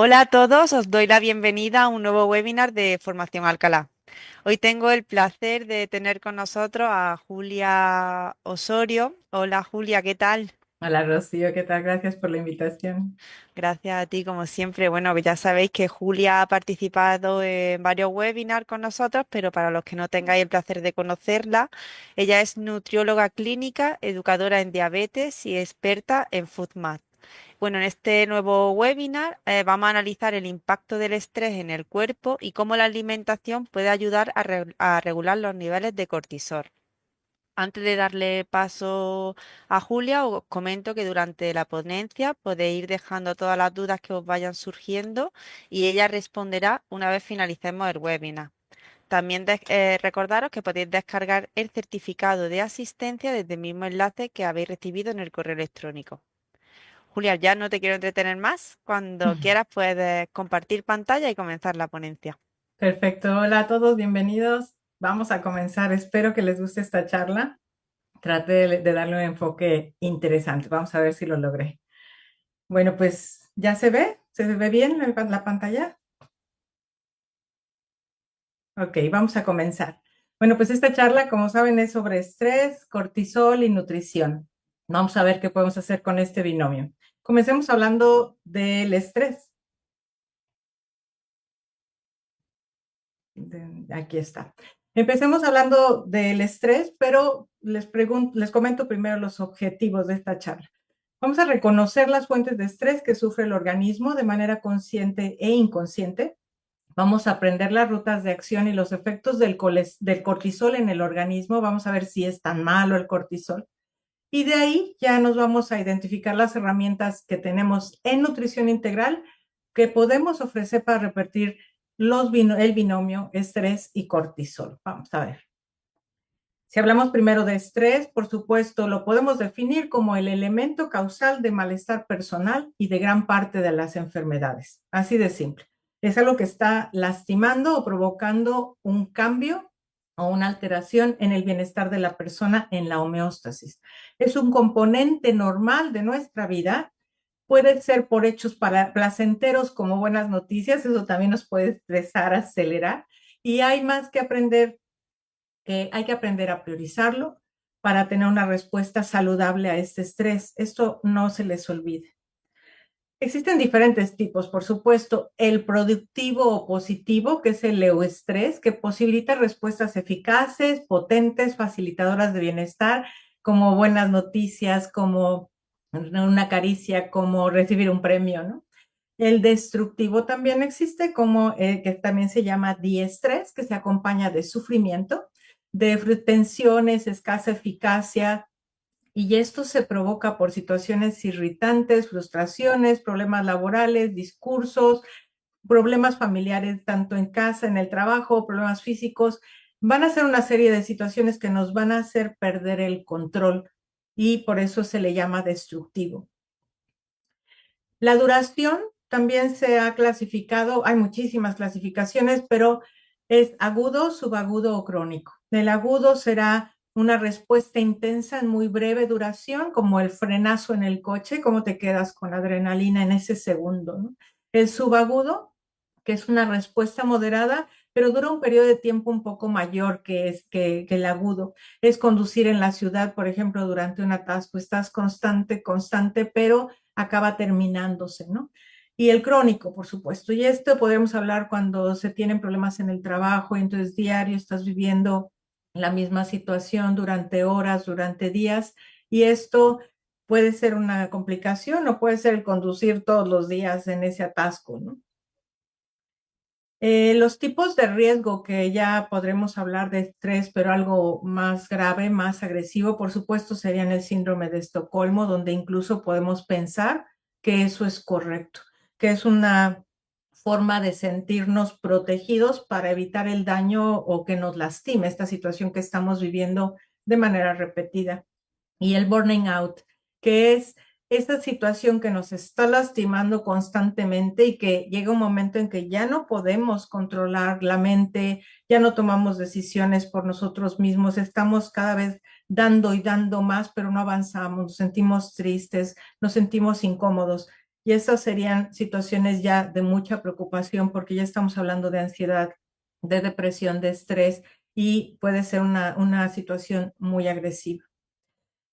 Hola a todos, os doy la bienvenida a un nuevo webinar de Formación Alcalá. Hoy tengo el placer de tener con nosotros a Julia Osorio. Hola Julia, ¿qué tal? Hola Rocío, ¿qué tal? Gracias por la invitación. Gracias a ti, como siempre. Bueno, ya sabéis que Julia ha participado en varios webinars con nosotros, pero para los que no tengáis el placer de conocerla, ella es nutrióloga clínica, educadora en diabetes y experta en FoodMath. Bueno, en este nuevo webinar vamos a analizar el impacto del estrés en el cuerpo y cómo la alimentación puede ayudar a regular los niveles de cortisol. Antes de darle paso a Julia, os comento que durante la ponencia podéis ir dejando todas las dudas que os vayan surgiendo y ella responderá una vez finalicemos el webinar. También recordaros que podéis descargar el certificado de asistencia desde el mismo enlace que habéis recibido en el correo electrónico. Julia, ya no te quiero entretener más. Cuando quieras puedes compartir pantalla y comenzar la ponencia. Perfecto, hola a todos, bienvenidos. Vamos a comenzar. Espero que les guste esta charla. Trate de darle un enfoque interesante. Vamos a ver si lo logré. Bueno, pues ya se ve bien la pantalla. Ok, vamos a comenzar. Bueno, pues esta charla, como saben, es sobre estrés, cortisol y nutrición. Vamos a ver qué podemos hacer con este binomio. Comencemos hablando del estrés. Aquí está. Empecemos hablando del estrés, pero les comento primero los objetivos de esta charla. Vamos a reconocer las fuentes de estrés que sufre el organismo de manera consciente e inconsciente. Vamos a aprender las rutas de acción y los efectos del cortisol en el organismo. Vamos a ver si es tan malo el cortisol. Y de ahí ya nos vamos a identificar las herramientas que tenemos en nutrición integral que podemos ofrecer para revertir el binomio estrés y cortisol. Vamos a ver. Si hablamos primero de estrés, por supuesto, lo podemos definir como el elemento causal de malestar personal y de gran parte de las enfermedades. Así de simple. Es algo que está lastimando o provocando un cambio o una alteración en el bienestar de la persona en la homeostasis. Es un componente normal de nuestra vida. Puede ser por hechos placenteros como buenas noticias, eso también nos puede estresar, acelerar. Y hay más que aprender, que hay que aprender a priorizarlo para tener una respuesta saludable a este estrés. Esto no se les olvide. Existen diferentes tipos, por supuesto, el productivo o positivo, que es el euestrés, que posibilita respuestas eficaces, potentes, facilitadoras de bienestar, como buenas noticias, como una caricia, como recibir un premio, ¿no? El destructivo también existe, como que también se llama diestrés, que se acompaña de sufrimiento, de tensiones, escasa eficacia, y esto se provoca por situaciones irritantes, frustraciones, problemas laborales, discursos, problemas familiares, tanto en casa, en el trabajo, problemas físicos. Van a ser una serie de situaciones que nos van a hacer perder el control y por eso se le llama destructivo. La duración también se ha clasificado, hay muchísimas clasificaciones, pero es agudo, subagudo o crónico. El agudo será una respuesta intensa en muy breve duración, como el frenazo en el coche, cómo te quedas con adrenalina en ese segundo, ¿no? El subagudo, que es una respuesta moderada, pero dura un periodo de tiempo un poco mayor que el agudo. Es conducir en la ciudad, por ejemplo, durante un atasco, estás constante, pero acaba terminándose, ¿no? Y el crónico, por supuesto. Y esto podemos hablar cuando se tienen problemas en el trabajo y entonces diario estás viviendo la misma situación durante horas, durante días, y esto puede ser una complicación o puede ser el conducir todos los días en ese atasco, ¿no? Los tipos de riesgo que ya podremos hablar de estrés, pero algo más grave, más agresivo, por supuesto, serían el síndrome de Estocolmo, donde incluso podemos pensar que eso es correcto, que es una forma de sentirnos protegidos para evitar el daño o que nos lastime esta situación que estamos viviendo de manera repetida. Y el burning out, que es esta situación que nos está lastimando constantemente y que llega un momento en que ya no podemos controlar la mente, ya no tomamos decisiones por nosotros mismos, estamos cada vez dando y dando más, pero no avanzamos, nos sentimos tristes, nos sentimos incómodos. Y estas serían situaciones ya de mucha preocupación porque ya estamos hablando de ansiedad, de depresión, de estrés y puede ser una situación muy agresiva.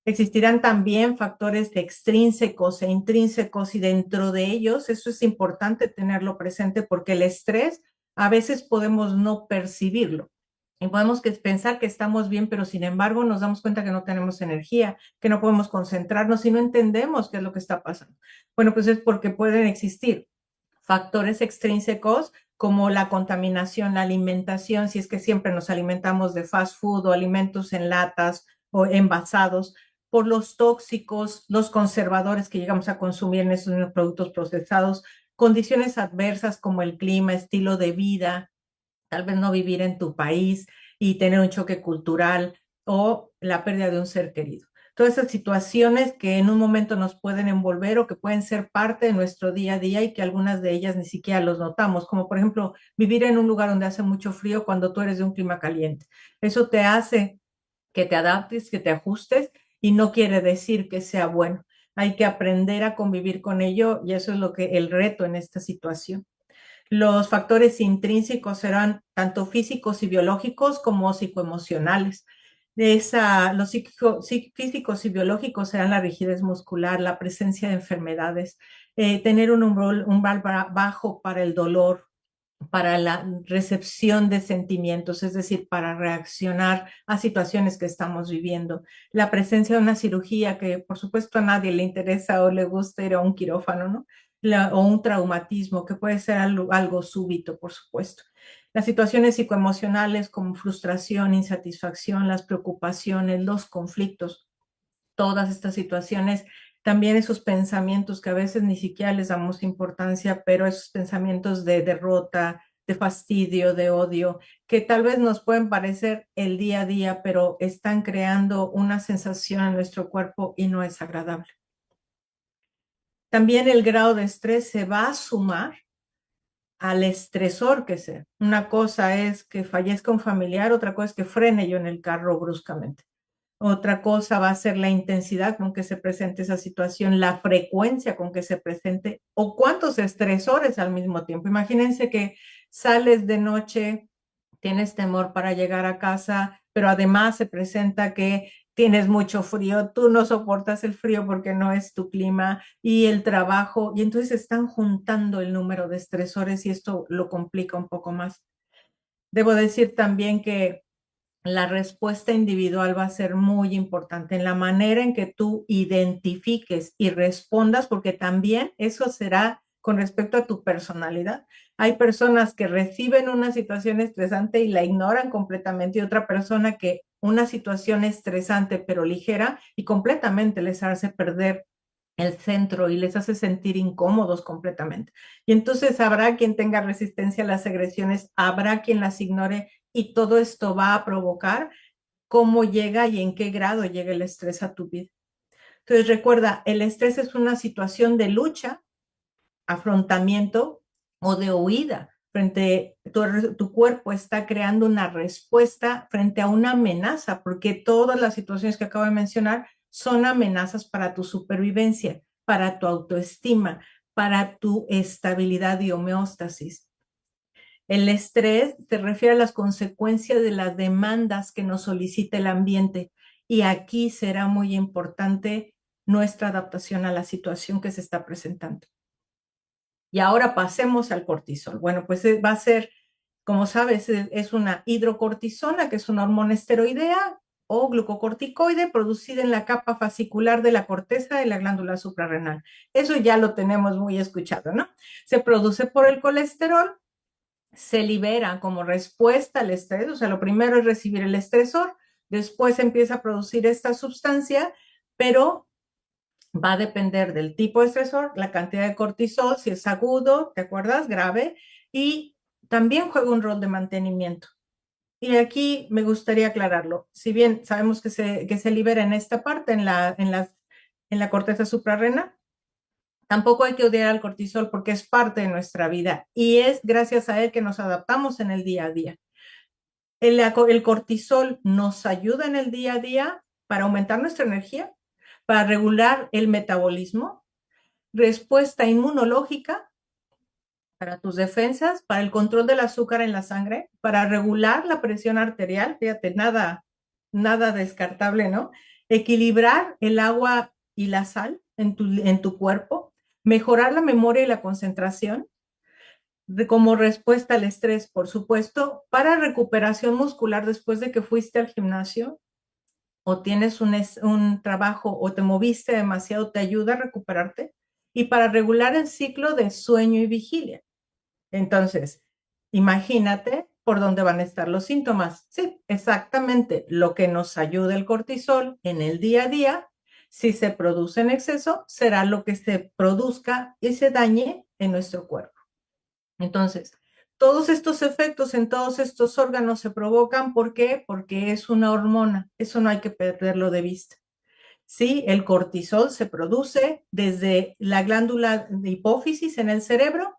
Existirán también factores extrínsecos e intrínsecos y dentro de ellos, eso es importante tenerlo presente porque el estrés a veces podemos no percibirlo y podemos pensar que estamos bien, pero sin embargo nos damos cuenta que no tenemos energía, que no podemos concentrarnos y no entendemos qué es lo que está pasando. Bueno, pues es porque pueden existir factores extrínsecos como la contaminación, la alimentación, si es que siempre nos alimentamos de fast food o alimentos en latas o envasados, por los tóxicos, los conservadores que llegamos a consumir en esos productos procesados, condiciones adversas como el clima, estilo de vida, tal vez no vivir en tu país y tener un choque cultural o la pérdida de un ser querido. Todas esas situaciones que en un momento nos pueden envolver o que pueden ser parte de nuestro día a día y que algunas de ellas ni siquiera los notamos, como por ejemplo vivir en un lugar donde hace mucho frío cuando tú eres de un clima caliente. Eso te hace que te adaptes, que te ajustes y no quiere decir que sea bueno. Hay que aprender a convivir con ello y eso es lo que el reto en esta situación. Los factores intrínsecos serán tanto físicos y biológicos como psicoemocionales. Los físicos y biológicos serán la rigidez muscular, la presencia de enfermedades, tener un umbral bajo para el dolor, para la recepción de sentimientos, es decir, para reaccionar a situaciones que estamos viviendo. La presencia de una cirugía que por supuesto a nadie le interesa o le gusta ir a un quirófano, ¿no? O un traumatismo que puede ser algo súbito, por supuesto. Las situaciones psicoemocionales como frustración, insatisfacción, las preocupaciones, los conflictos, todas estas situaciones, también esos pensamientos que a veces ni siquiera les damos importancia, pero esos pensamientos de derrota, de fastidio, de odio, que tal vez nos pueden parecer el día a día, pero están creando una sensación en nuestro cuerpo y no es agradable. También el grado de estrés se va a sumar al estresor que sea. Una cosa es que fallezca un familiar, otra cosa es que frene yo en el carro bruscamente. Otra cosa va a ser la intensidad con que se presente esa situación, la frecuencia con que se presente o cuántos estresores al mismo tiempo. Imagínense que sales de noche, tienes temor para llegar a casa, pero además se presenta que tienes mucho frío, tú no soportas el frío porque no es tu clima y el trabajo, y entonces están juntando el número de estresores y esto lo complica un poco más. Debo decir también que la respuesta individual va a ser muy importante en la manera en que tú identifiques y respondas, porque también eso será con respecto a tu personalidad. Hay personas que reciben una situación estresante y la ignoran completamente y otra persona que una situación estresante pero ligera y completamente les hace perder el centro y les hace sentir incómodos completamente. Y entonces habrá quien tenga resistencia a las agresiones, habrá quien las ignore y todo esto va a provocar cómo llega y en qué grado llega el estrés a tu vida. Entonces recuerda, el estrés es una situación de lucha, afrontamiento o de huida. Tu cuerpo está creando una respuesta frente a una amenaza, porque todas las situaciones que acabo de mencionar son amenazas para tu supervivencia, para tu autoestima, para tu estabilidad y homeostasis. El estrés se refiere a las consecuencias de las demandas que nos solicita el ambiente y aquí será muy importante nuestra adaptación a la situación que se está presentando. Y ahora pasemos al cortisol. Bueno, pues va a ser, como sabes, es una hidrocortisona, que es una hormona esteroidea o glucocorticoide producida en la capa fascicular de la corteza de la glándula suprarrenal. Eso ya lo tenemos muy escuchado, ¿no? Se produce por el colesterol, se libera como respuesta al estrés, o sea, lo primero es recibir el estresor, después empieza a producir esta sustancia, pero va a depender del tipo de estresor, la cantidad de cortisol, si es agudo, ¿te acuerdas? Grave, y también juega un rol de mantenimiento. Y aquí me gustaría aclararlo. Si bien sabemos que se libera en esta parte, en la corteza suprarrenal, tampoco hay que odiar al cortisol porque es parte de nuestra vida y es gracias a él que nos adaptamos en el día a día. El cortisol nos ayuda en el día a día para aumentar nuestra energía, para regular el metabolismo, respuesta inmunológica para tus defensas, para el control del azúcar en la sangre, para regular la presión arterial, fíjate, nada descartable, ¿no? Equilibrar el agua y la sal en tu cuerpo, mejorar la memoria y la concentración, como respuesta al estrés, por supuesto, para recuperación muscular después de que fuiste al gimnasio o tienes un trabajo o te moviste demasiado, te ayuda a recuperarte, y para regular el ciclo de sueño y vigilia. Entonces, imagínate por dónde van a estar los síntomas. Sí, exactamente lo que nos ayuda el cortisol en el día a día. Si se produce en exceso, será lo que se produzca y se dañe en nuestro cuerpo. Entonces, todos estos efectos en todos estos órganos se provocan. ¿Por qué? Porque es una hormona. Eso no hay que perderlo de vista. Sí, el cortisol se produce desde la glándula de hipófisis en el cerebro,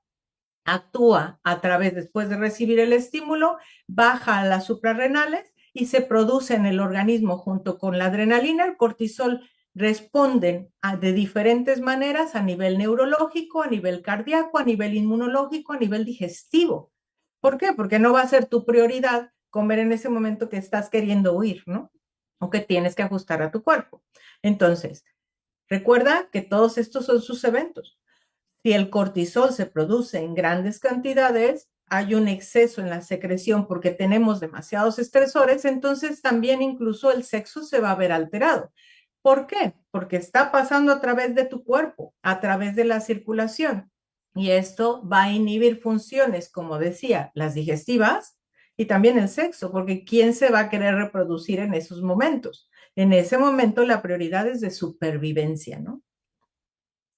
actúa a través, después de recibir el estímulo, baja a las suprarrenales y se produce en el organismo junto con la adrenalina. El cortisol responden de diferentes maneras a nivel neurológico, a nivel cardíaco, a nivel inmunológico, a nivel digestivo. ¿Por qué? Porque no va a ser tu prioridad comer en ese momento que estás queriendo huir, ¿no? O que tienes que ajustar a tu cuerpo. Entonces, recuerda que todos estos son sus eventos. Si el cortisol se produce en grandes cantidades, hay un exceso en la secreción porque tenemos demasiados estresores, entonces también incluso el sexo se va a ver alterado. ¿Por qué? Porque está pasando a través de tu cuerpo, a través de la circulación. Y esto va a inhibir funciones, como decía, las digestivas y también el sexo, porque ¿quién se va a querer reproducir en esos momentos? En ese momento la prioridad es de supervivencia, ¿no?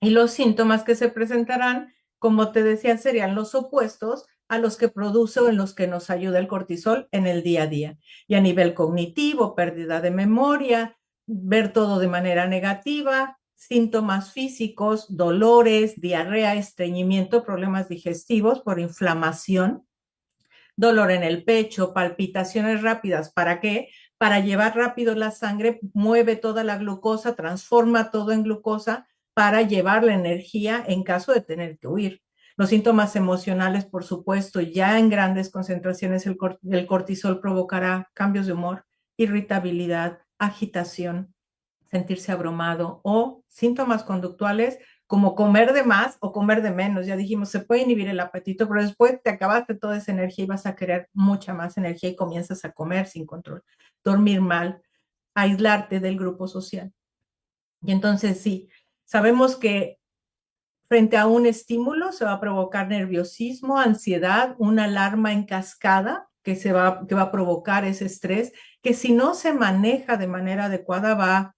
Y los síntomas que se presentarán, como te decía, serían los opuestos a los que produce o en los que nos ayuda el cortisol en el día a día. Y a nivel cognitivo, pérdida de memoria, ver todo de manera negativa, síntomas físicos, dolores, diarrea, estreñimiento, problemas digestivos por inflamación, dolor en el pecho, palpitaciones rápidas. ¿Para qué? Para llevar rápido la sangre, mueve toda la glucosa, transforma todo en glucosa para llevar la energía en caso de tener que huir. Los síntomas emocionales, por supuesto, ya en grandes concentraciones el cortisol provocará cambios de humor, irritabilidad, agitación, sentirse abrumado o síntomas conductuales como comer de más o comer de menos. Ya dijimos, se puede inhibir el apetito, pero después te acabaste toda esa energía y vas a querer mucha más energía y comienzas a comer sin control, dormir mal, aislarte del grupo social. Y entonces sí, sabemos que frente a un estímulo se va a provocar nerviosismo, ansiedad, una alarma en cascada que va a provocar ese estrés, que si no se maneja de manera adecuada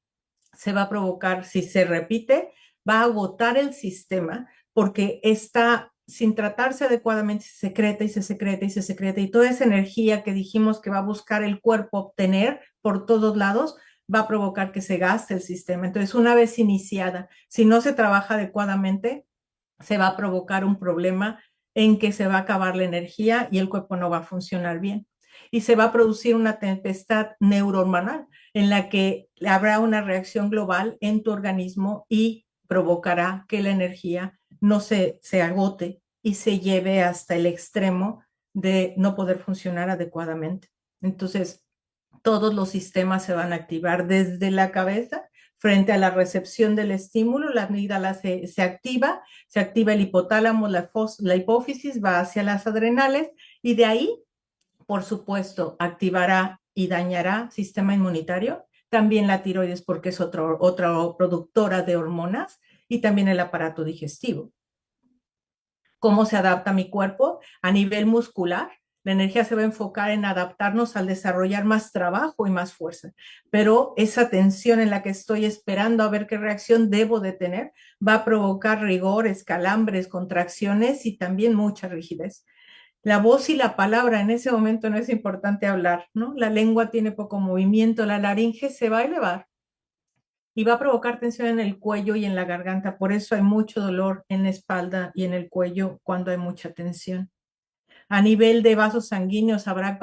se va a provocar, si se repite, va a agotar el sistema porque está sin tratarse adecuadamente, se secreta y se secreta y se secreta, y toda esa energía que dijimos que va a buscar el cuerpo obtener por todos lados, va a provocar que se gaste el sistema. Entonces, una vez iniciada, si no se trabaja adecuadamente, se va a provocar un problema en que se va a acabar la energía y el cuerpo no va a funcionar bien. Y se va a producir una tempestad neurohormonal en la que habrá una reacción global en tu organismo y provocará que la energía no se agote y se lleve hasta el extremo de no poder funcionar adecuadamente. Entonces, todos los sistemas se van a activar desde la cabeza frente a la recepción del estímulo. La amígdala se activa el hipotálamo, la hipófisis va hacia las adrenales y de ahí, por supuesto, activará y dañará sistema inmunitario, también la tiroides porque es otra productora de hormonas, y también el aparato digestivo. ¿Cómo se adapta mi cuerpo? A nivel muscular, la energía se va a enfocar en adaptarnos al desarrollar más trabajo y más fuerza, pero esa tensión en la que estoy esperando a ver qué reacción debo de tener va a provocar rigores, calambres, contracciones y también mucha rigidez. La voz y la palabra, en ese momento no es importante hablar, ¿no? La lengua tiene poco movimiento, la laringe se va a elevar y va a provocar tensión en el cuello y en la garganta. Por eso hay mucho dolor en la espalda y en el cuello cuando hay mucha tensión. A nivel de vasos sanguíneos habrá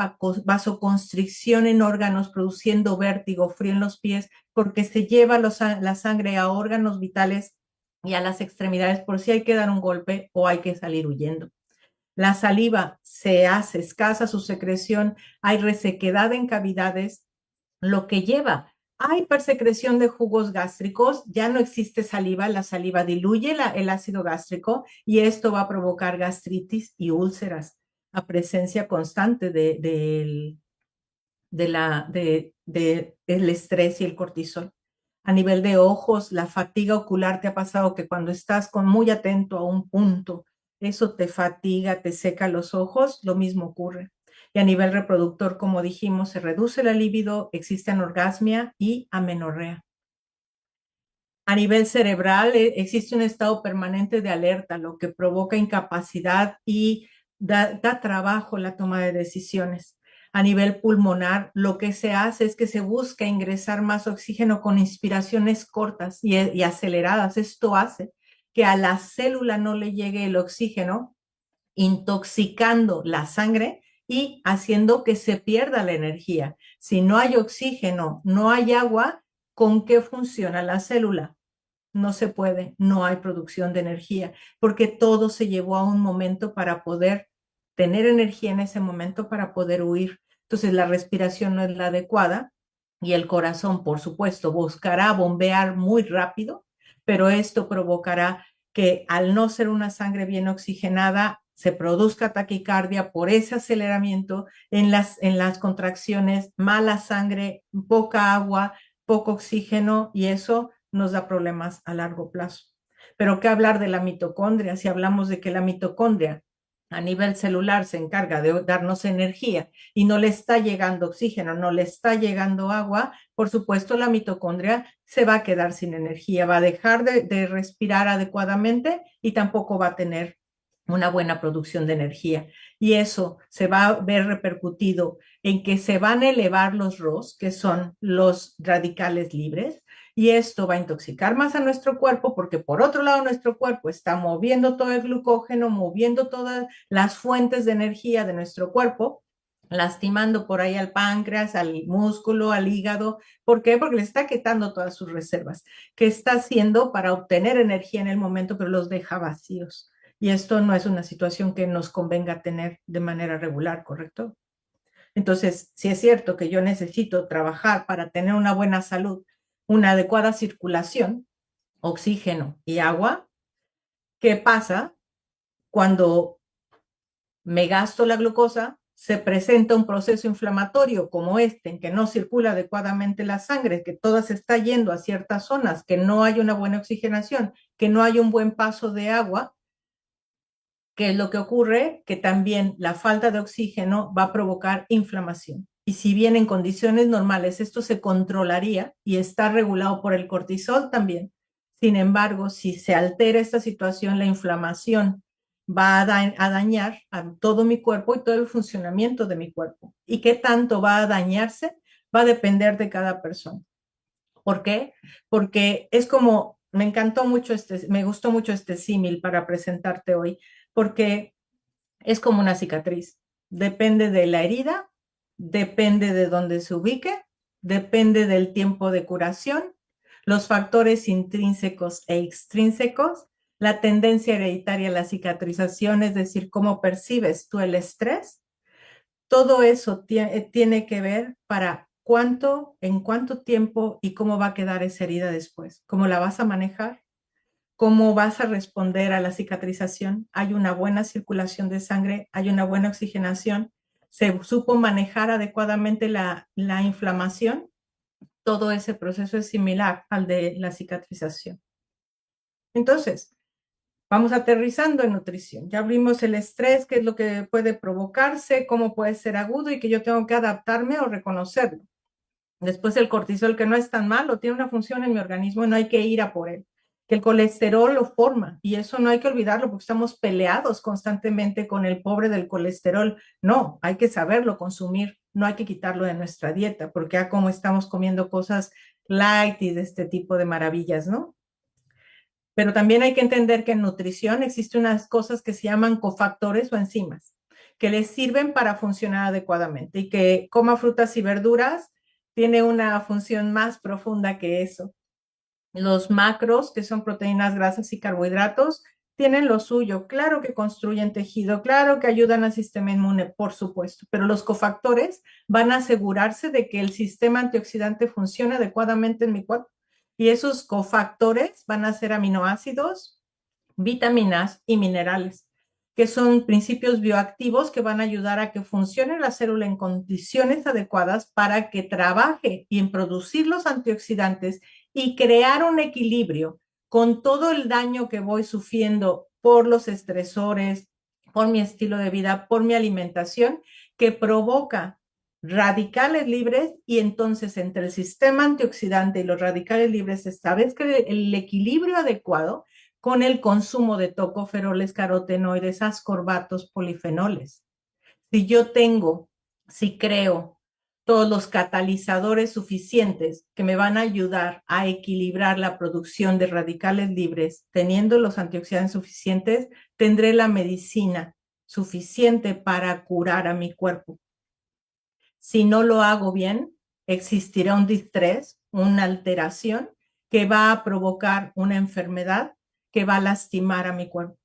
vasoconstricción en órganos, produciendo vértigo, frío en los pies, porque se lleva la sangre a órganos vitales y a las extremidades por si hay que dar un golpe o hay que salir huyendo. La saliva se hace escasa su secreción, hay resequedad en cavidades, lo que lleva a hipersecreción de jugos gástricos, ya no existe saliva, la saliva diluye el ácido gástrico y esto va a provocar gastritis y úlceras a presencia constante el estrés y el cortisol. A nivel de ojos, la fatiga ocular, ¿te ha pasado que cuando estás muy atento a un punto, eso te fatiga, te seca los ojos? Lo mismo ocurre. Y a nivel reproductor, como dijimos, se reduce la libido, existe anorgasmia y amenorrea. A nivel cerebral, existe un estado permanente de alerta, lo que provoca incapacidad y da trabajo la toma de decisiones. A nivel pulmonar, lo que se hace es que se busca ingresar más oxígeno con inspiraciones cortas y aceleradas. Esto hace que a la célula no le llegue el oxígeno, intoxicando la sangre y haciendo que se pierda la energía. Si no hay oxígeno, no hay agua, ¿con qué funciona la célula? No se puede, no hay producción de energía, porque todo se llevó a un momento para poder tener energía en ese momento para poder huir. Entonces la respiración no es la adecuada y el corazón, por supuesto, buscará bombear muy rápido, pero esto provocará que al no ser una sangre bien oxigenada, se produzca taquicardia por ese aceleramiento en las contracciones, mala sangre, poca agua, poco oxígeno y eso nos da problemas a largo plazo. Pero ¿qué hablar de la mitocondria? Si hablamos de que la mitocondria a nivel celular se encarga de darnos energía y no le está llegando oxígeno, no le está llegando agua, por supuesto la mitocondria se va a quedar sin energía, va a dejar de respirar adecuadamente y tampoco va a tener una buena producción de energía. Y eso se va a ver repercutido en que se van a elevar los ROS, que son los radicales libres, y esto va a intoxicar más a nuestro cuerpo porque por otro lado nuestro cuerpo está moviendo todo el glucógeno, moviendo todas las fuentes de energía de nuestro cuerpo, lastimando por ahí al páncreas, al músculo, al hígado. ¿Por qué? Porque le está quitando todas sus reservas. ¿Qué está haciendo para obtener energía en el momento, pero los deja vacíos? Y esto no es una situación que nos convenga tener de manera regular, ¿correcto? Entonces, si es cierto que yo necesito trabajar para tener una buena salud, una adecuada circulación, oxígeno y agua, ¿qué pasa cuando me gasto la glucosa? Se presenta un proceso inflamatorio como este, en que no circula adecuadamente la sangre, que toda se está yendo a ciertas zonas, que no hay una buena oxigenación, que no hay un buen paso de agua. ¿Qué es lo que ocurre? Que también la falta de oxígeno va a provocar inflamación. Y si bien en condiciones normales esto se controlaría y está regulado por el cortisol también, sin embargo, si se altera esta situación, la inflamación va a dañar a todo mi cuerpo y todo el funcionamiento de mi cuerpo. ¿Y qué tanto va a dañarse? Va a depender de cada persona. ¿Por qué? Porque es como, me gustó mucho este símil para presentarte hoy, porque es como una cicatriz. Depende de la herida, depende de dónde se ubique, depende del tiempo de curación, los factores intrínsecos e extrínsecos, la tendencia hereditaria a la cicatrización, es decir, cómo percibes tú el estrés. Todo eso tiene que ver para cuánto, en cuánto tiempo y cómo va a quedar esa herida después, cómo la vas a manejar, cómo vas a responder a la cicatrización. Hay una buena circulación de sangre, hay una buena oxigenación, se supo manejar adecuadamente la inflamación. Todo ese proceso es similar al de la cicatrización. Entonces, vamos aterrizando en nutrición. Ya vimos el estrés, qué es lo que puede provocarse, cómo puede ser agudo y que yo tengo que adaptarme o reconocerlo. Después el cortisol, que no es tan malo, tiene una función en mi organismo y no hay que ir a por él. Que el colesterol lo forma y eso no hay que olvidarlo porque estamos peleados constantemente con el pobre del colesterol. No, hay que saberlo consumir, no hay que quitarlo de nuestra dieta porque ya como estamos comiendo cosas light y de este tipo de maravillas, ¿no? Pero también hay que entender que en nutrición existen unas cosas que se llaman cofactores o enzimas que les sirven para funcionar adecuadamente y que coma frutas y verduras tiene una función más profunda que eso. Los macros, que son proteínas, grasas y carbohidratos, tienen lo suyo. Claro que construyen tejido, claro que ayudan al sistema inmune, por supuesto, pero los cofactores van a asegurarse de que el sistema antioxidante funcione adecuadamente en mi cuerpo. Y esos cofactores van a ser aminoácidos, vitaminas y minerales, que son principios bioactivos que van a ayudar a que funcione la célula en condiciones adecuadas para que trabaje y en producir los antioxidantes y crear un equilibrio con todo el daño que voy sufriendo por los estresores, por mi estilo de vida, por mi alimentación, que provoca radicales libres y entonces entre el sistema antioxidante y los radicales libres se establece el equilibrio adecuado con el consumo de tocoferoles, carotenoides, ascorbatos, polifenoles. Si yo tengo, si creo todos los catalizadores suficientes que me van a ayudar a equilibrar la producción de radicales libres, teniendo los antioxidantes suficientes, tendré la medicina suficiente para curar a mi cuerpo. Si no lo hago bien, existirá un distrés, una alteración que va a provocar una enfermedad que va a lastimar a mi cuerpo.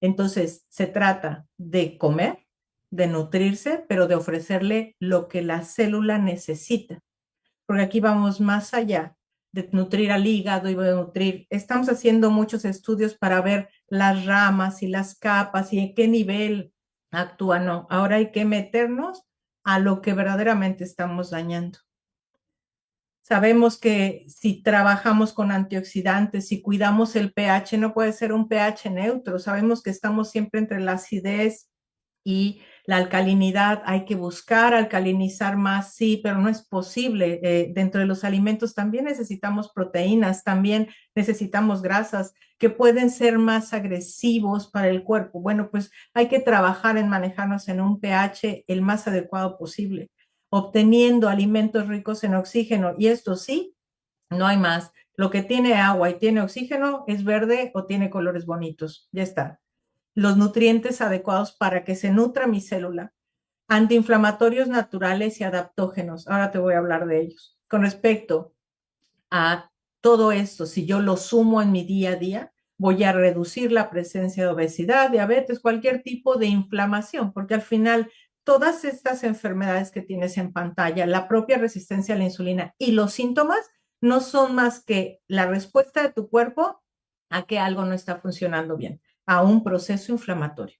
Entonces, se trata de comer, de nutrirse, pero de ofrecerle lo que la célula necesita. Porque aquí vamos más allá de nutrir al hígado y de nutrir. Estamos haciendo muchos estudios para ver las ramas y las capas y en qué nivel actúa. No, ahora hay que meternos a lo que verdaderamente estamos dañando. Sabemos que si trabajamos con antioxidantes, si cuidamos el pH, no puede ser un pH neutro. Sabemos que estamos siempre entre la acidez y la alcalinidad. Hay que buscar alcalinizar más, sí, pero no es posible. Dentro de los alimentos también necesitamos proteínas, también necesitamos grasas que pueden ser más agresivos para el cuerpo. Bueno, pues hay que trabajar en manejarnos en un pH el más adecuado posible, obteniendo alimentos ricos en oxígeno. Y esto sí, no hay más. Lo que tiene agua y tiene oxígeno es verde o tiene colores bonitos. Ya está. Los nutrientes adecuados para que se nutra mi célula. Antiinflamatorios naturales y adaptógenos. Ahora te voy a hablar de ellos. Con respecto a todo esto, si yo lo sumo en mi día a día, voy a reducir la presencia de obesidad, diabetes, cualquier tipo de inflamación, porque al final todas estas enfermedades que tienes en pantalla, la propia resistencia a la insulina y los síntomas no son más que la respuesta de tu cuerpo a que algo no está funcionando bien, a un proceso inflamatorio.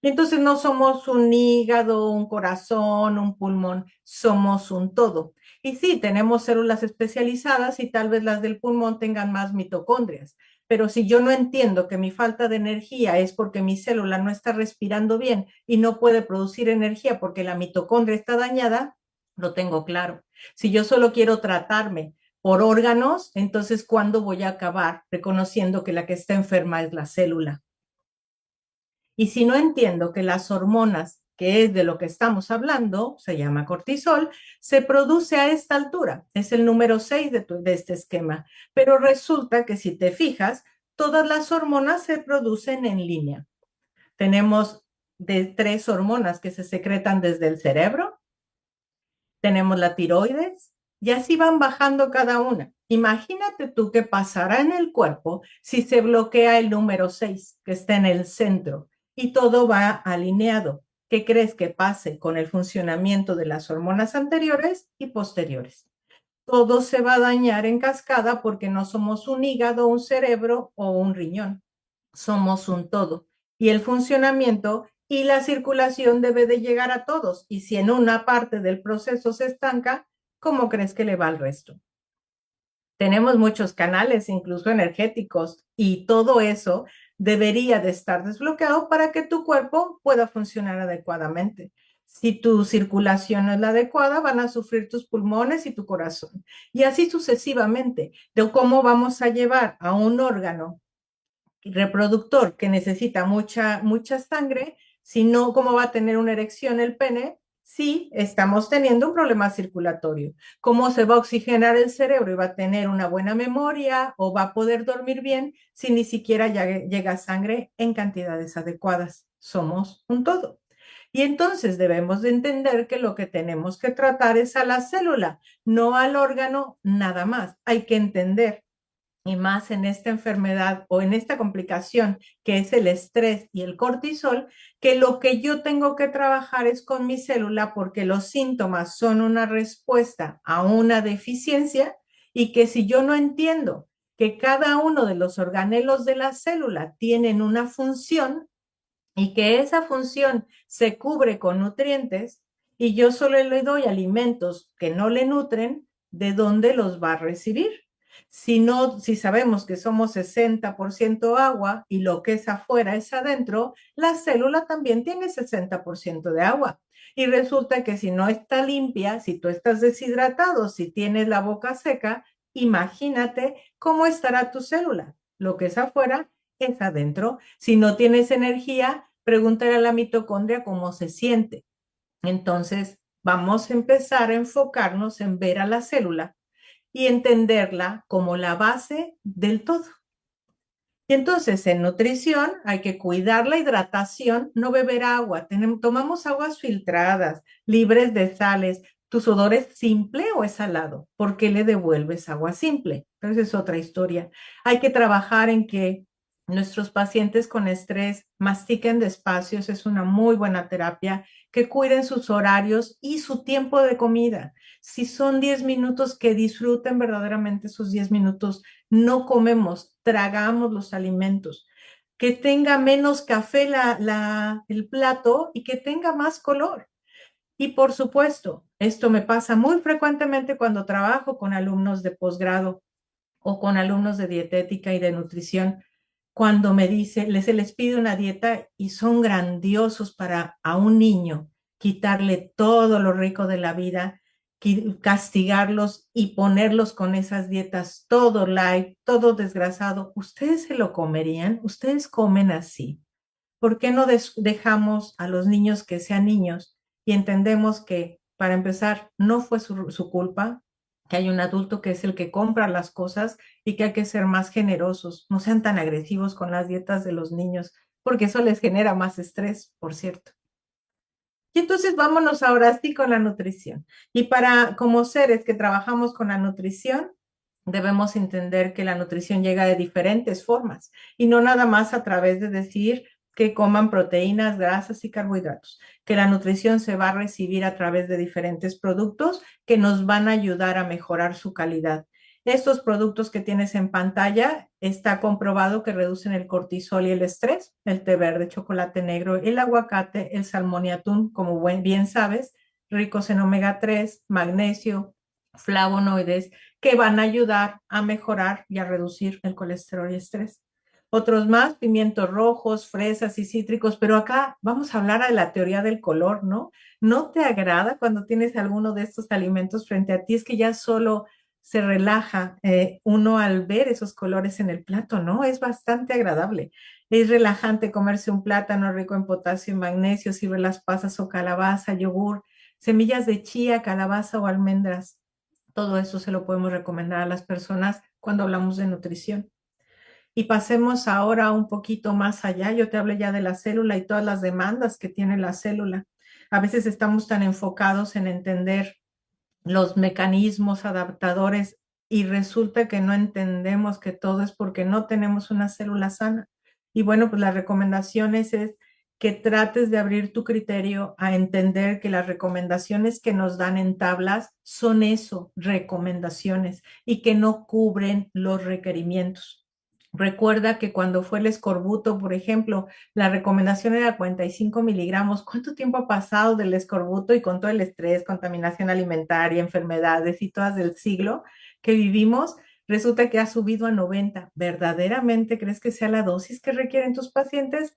Y entonces no somos un hígado, un corazón, un pulmón, somos un todo. Y sí, tenemos células especializadas y tal vez las del pulmón tengan más mitocondrias, pero si yo no entiendo que mi falta de energía es porque mi célula no está respirando bien y no puede producir energía porque la mitocondria está dañada, lo tengo claro. Si yo solo quiero tratarme por órganos, entonces ¿cuándo voy a acabar reconociendo que la que está enferma es la célula? Y si no entiendo que las hormonas, que es de lo que estamos hablando, se llama cortisol, se produce a esta altura. Es el número 6 de este esquema. Pero resulta que si te fijas, todas las hormonas se producen en línea. Tenemos de 3 hormonas que se secretan desde el cerebro, tenemos la tiroides y así van bajando cada una. Imagínate tú qué pasará en el cuerpo si se bloquea el número 6 que está en el centro y todo va alineado. ¿Qué crees que pase con el funcionamiento de las hormonas anteriores y posteriores? Todo se va a dañar en cascada porque no somos un hígado, un cerebro o un riñón. Somos un todo. Y el funcionamiento y la circulación debe de llegar a todos. Y si en una parte del proceso se estanca, ¿cómo crees que le va al resto? Tenemos muchos canales, incluso energéticos, y todo eso debería de estar desbloqueado para que tu cuerpo pueda funcionar adecuadamente. Si tu circulación no es la adecuada, van a sufrir tus pulmones y tu corazón. Y así sucesivamente, de cómo vamos a llevar a un órgano reproductor que necesita mucha sangre, si no, ¿cómo va a tener una erección el pene? Si estamos teniendo un problema circulatorio. ¿Cómo se va a oxigenar el cerebro y va a tener una buena memoria o va a poder dormir bien si ni siquiera llega sangre en cantidades adecuadas? Somos un todo. Y entonces debemos de entender que lo que tenemos que tratar es a la célula, no al órgano nada más. Hay que entender y más en esta enfermedad o en esta complicación que es el estrés y el cortisol, que lo que yo tengo que trabajar es con mi célula porque los síntomas son una respuesta a una deficiencia y que si yo no entiendo que cada uno de los organelos de la célula tienen una función y que esa función se cubre con nutrientes y yo solo le doy alimentos que no le nutren, ¿de dónde los va a recibir? Si no, si sabemos que somos 60% agua y lo que es afuera es adentro, la célula también tiene 60% de agua. Y resulta que si no está limpia, si tú estás deshidratado, si tienes la boca seca, imagínate cómo estará tu célula. Lo que es afuera es adentro. Si no tienes energía, pregúntale a la mitocondria cómo se siente. Entonces, vamos a empezar a enfocarnos en ver a la célula y entenderla como la base del todo. Y entonces en nutrición hay que cuidar la hidratación, no beber agua. Tomamos aguas filtradas, libres de sales. ¿Tu sudor es simple o es salado? ¿Por qué le devuelves agua simple? Pero esa es otra historia. Hay que trabajar en que nuestros pacientes con estrés mastiquen despacio, es una muy buena terapia, que cuiden sus horarios y su tiempo de comida. Si son 10 minutos, que disfruten verdaderamente sus 10 minutos. No comemos, tragamos los alimentos, que tenga menos café el plato y que tenga más color. Y por supuesto, esto me pasa muy frecuentemente cuando trabajo con alumnos de posgrado o con alumnos de dietética y de nutrición, cuando me dice, se les pide una dieta y son grandiosos para a un niño quitarle todo lo rico de la vida, castigarlos y ponerlos con esas dietas todo light, todo desgrasado. ¿Ustedes se lo comerían? ¿Ustedes comen así? ¿Por qué no dejamos a los niños que sean niños y entendemos que, para empezar, no fue su culpa, que hay un adulto que es el que compra las cosas y que hay que ser más generosos, no sean tan agresivos con las dietas de los niños, porque eso les genera más estrés, por cierto. Y entonces vámonos ahora sí con la nutrición. Y para, como seres que trabajamos con la nutrición, debemos entender que la nutrición llega de diferentes formas y no nada más a través de decir que coman proteínas, grasas y carbohidratos, que la nutrición se va a recibir a través de diferentes productos que nos van a ayudar a mejorar su calidad. Estos productos que tienes en pantalla está comprobado que reducen el cortisol y el estrés, el té verde, chocolate negro, el aguacate, el salmón y atún, como bien sabes, ricos en omega 3, magnesio, flavonoides, que van a ayudar a mejorar y a reducir el colesterol y estrés. Otros más, pimientos rojos, fresas y cítricos, pero acá vamos a hablar de la teoría del color, ¿no? ¿No te agrada cuando tienes alguno de estos alimentos frente a ti? Es que ya solo se relaja uno al ver esos colores en el plato, ¿no? Es bastante agradable. Es relajante comerse un plátano rico en potasio y magnesio, si las pasas o calabaza, yogur, semillas de chía, calabaza o almendras. Todo eso se lo podemos recomendar a las personas cuando hablamos de nutrición. Y pasemos ahora un poquito más allá. Yo te hablé ya de la célula y todas las demandas que tiene la célula. A veces estamos tan enfocados en entender los mecanismos adaptadores y resulta que no entendemos que todo es porque no tenemos una célula sana. Y bueno, pues las recomendaciones es que trates de abrir tu criterio a entender que las recomendaciones que nos dan en tablas son eso, recomendaciones, y que no cubren los requerimientos. Recuerda que cuando fue el escorbuto, por ejemplo, la recomendación era 45 miligramos. ¿Cuánto tiempo ha pasado del escorbuto y con todo el estrés, contaminación alimentaria, enfermedades y todas del siglo que vivimos? Resulta que ha subido a 90. ¿Verdaderamente crees que sea la dosis que requieren tus pacientes?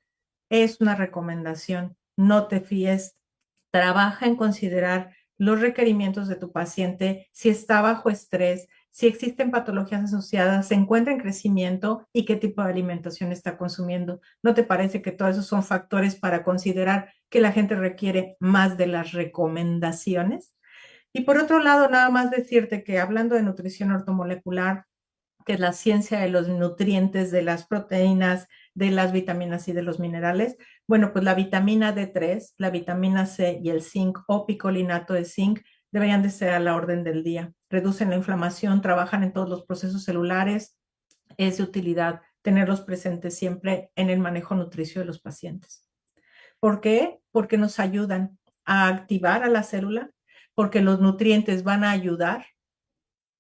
Es una recomendación. No te fíes. Trabaja en considerar los requerimientos de tu paciente, si está bajo estrés, si existen patologías asociadas, se encuentra en crecimiento y qué tipo de alimentación está consumiendo. ¿No te parece que todos esos son factores para considerar que la gente requiere más de las recomendaciones? Y por otro lado, nada más decirte que hablando de nutrición ortomolecular, que es la ciencia de los nutrientes, de las proteínas, de las vitaminas y de los minerales. Bueno, pues la vitamina D3, la vitamina C y el zinc o picolinato de zinc deberían de ser a la orden del día. Reducen la inflamación, trabajan en todos los procesos celulares, es de utilidad tenerlos presentes siempre en el manejo nutricio de los pacientes. ¿Por qué? Porque nos ayudan a activar a la célula, porque los nutrientes van a ayudar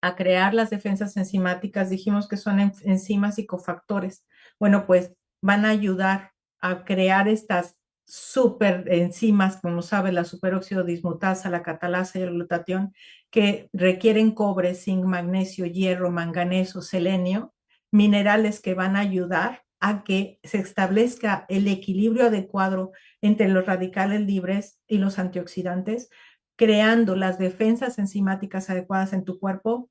a crear las defensas enzimáticas. Dijimos que son enzimas y cofactores. Bueno, pues van a ayudar a crear estas super enzimas, como sabe, la superóxido dismutasa, la catalasa y el glutatión, que requieren cobre, zinc, magnesio, hierro, manganeso, selenio, minerales que van a ayudar a que se establezca el equilibrio adecuado entre los radicales libres y los antioxidantes, creando las defensas enzimáticas adecuadas en tu cuerpo